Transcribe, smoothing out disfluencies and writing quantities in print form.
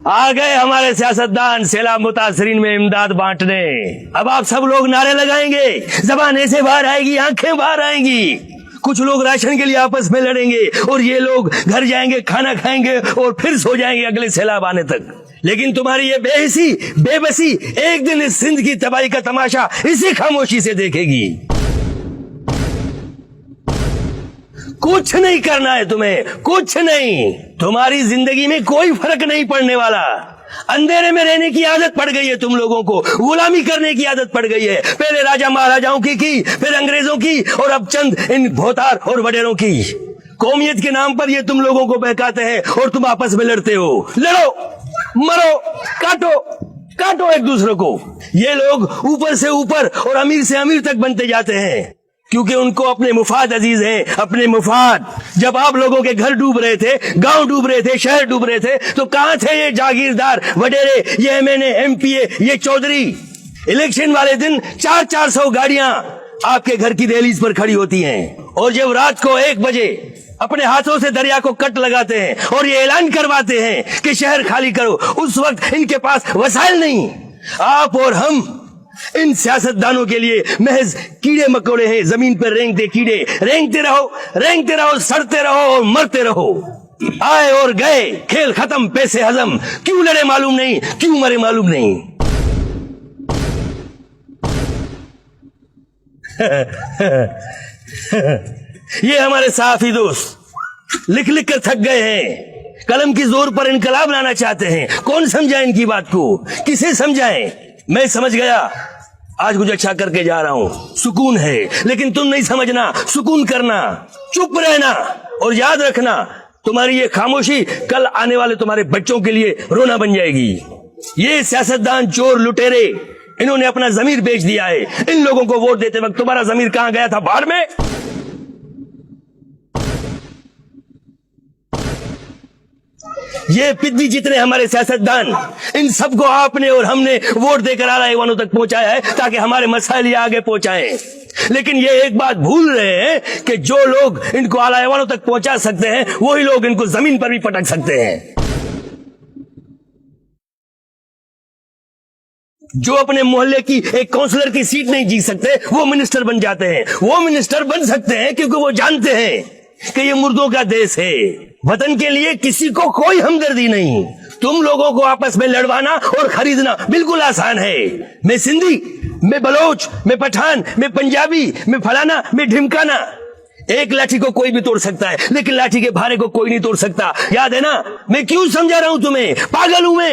آ گئے ہمارے سیاستدان سیلاب متاثرین میں امداد بانٹنے. اب آپ سب لوگ نعرے لگائیں گے, زبان ایسے باہر آئے گی, آنکھیں باہر آئیں گی. کچھ لوگ راشن کے لیے آپس میں لڑیں گے اور یہ لوگ گھر جائیں گے, کھانا کھائیں گے اور پھر سو جائیں گے اگلے سیلاب آنے تک. لیکن تمہاری یہ بے حسی, بے بسی ایک دن اس سندھ کی تباہی کا تماشا اسی خاموشی سے دیکھے گی. کچھ نہیں کرنا ہے تمہیں, کچھ نہیں. تمہاری زندگی میں کوئی فرق نہیں پڑنے والا. اندھیرے میں رہنے کی عادت پڑ گئی ہے تم لوگوں کو, غلامی کرنے کی عادت پڑ گئی ہے. پہلے راجا مہاراجاؤں کی, پھر انگریزوں کی, اور اب چند ان بھوتار اور وڈیروں کی. قومیت کے نام پر یہ تم لوگوں کو بہکاتے ہیں اور تم آپس میں لڑتے ہو. لڑو, مرو, کاٹو ایک دوسرے کو. یہ لوگ اوپر سے اوپر اور امیر سے امیر تک بنتے جاتے ہیں کیونکہ ان کو اپنے مفاد عزیز ہیں, اپنے مفاد. جب آپ لوگوں کے گھر ڈوب رہے تھے, گاؤں ڈوب رہے تھے, شہر ڈوب رہے تھے, تو کہاں تھے یہ جاگیردار وڈیرے, یہ ایم این اے, ایم پی اے, یہ چودھری؟ الیکشن والے دن 400 گاڑیاں آپ کے گھر کی دہلیز پر کھڑی ہوتی ہیں, اور جب رات کو 1 بجے اپنے ہاتھوں سے دریا کو کٹ لگاتے ہیں اور یہ اعلان کرواتے ہیں کہ شہر خالی کرو, اس وقت ان کے پاس وسائل نہیں. آپ اور ہم ان سیاستدانوں کے لیے محض کیڑے مکوڑے ہیں, زمین پر رینگتے کیڑے. رینگتے رہو, سڑتے رہو اور مرتے رہو. آئے اور گئے, کھیل ختم, پیسے ہضم. کیوں لڑے معلوم نہیں, کیوں مرے معلوم نہیں. یہ ہمارے صحافی دوست لکھ لکھ کر تھک گئے ہیں, قلم کی زور پر انقلاب لانا چاہتے ہیں. کون سمجھائے ان کی بات کو, کسے سمجھائیں؟ میں سمجھ گیا, آج کچھ اچھا کر کے جا رہا ہوں, سکون ہے. لیکن تم نہیں سمجھنا, سکون کرنا, چپ رہنا, اور یاد رکھنا تمہاری یہ خاموشی کل آنے والے تمہارے بچوں کے لیے رونا بن جائے گی. یہ سیاستدان چور لٹیرے, انہوں نے اپنا ضمیر بیچ دیا ہے. ان لوگوں کو ووٹ دیتے وقت تمہارا ضمیر کہاں گیا تھا؟ بھاڑ میں. یہ پدوی جتنے ہمارے سیاستدان, ان سب کو آپ نے اور ہم نے ووٹ دے کر اعلیٰ ایوانوں تک پہنچایا ہے تاکہ ہمارے مسائل یہ آگے پہنچائیں. لیکن یہ ایک بات بھول رہے ہیں کہ جو لوگ ان کو اعلیٰ ایوانوں تک پہنچا سکتے ہیں وہی لوگ ان کو زمین پر بھی پٹک سکتے ہیں. جو اپنے محلے کی ایک کونسلر کی سیٹ نہیں جیت سکتے وہ منسٹر بن جاتے ہیں. وہ منسٹر بن سکتے ہیں کیونکہ وہ جانتے ہیں کہ یہ مردوں کا دیش ہے. وطن کے لیے کسی کو کوئی ہمدردی نہیں. تم لوگوں کو آپس میں لڑوانا اور خریدنا بالکل آسان ہے. میں سندھی, میں بلوچ, میں پٹھان, میں پنجابی, میں فلانا, میں ڈھمکانا. ایک لاٹھی کو کوئی بھی توڑ سکتا ہے لیکن لاٹھی کے بھارے کو کوئی نہیں توڑ سکتا. یاد ہے نا میں کیوں سمجھا رہا ہوں تمہیں؟ پاگل ہوں میں.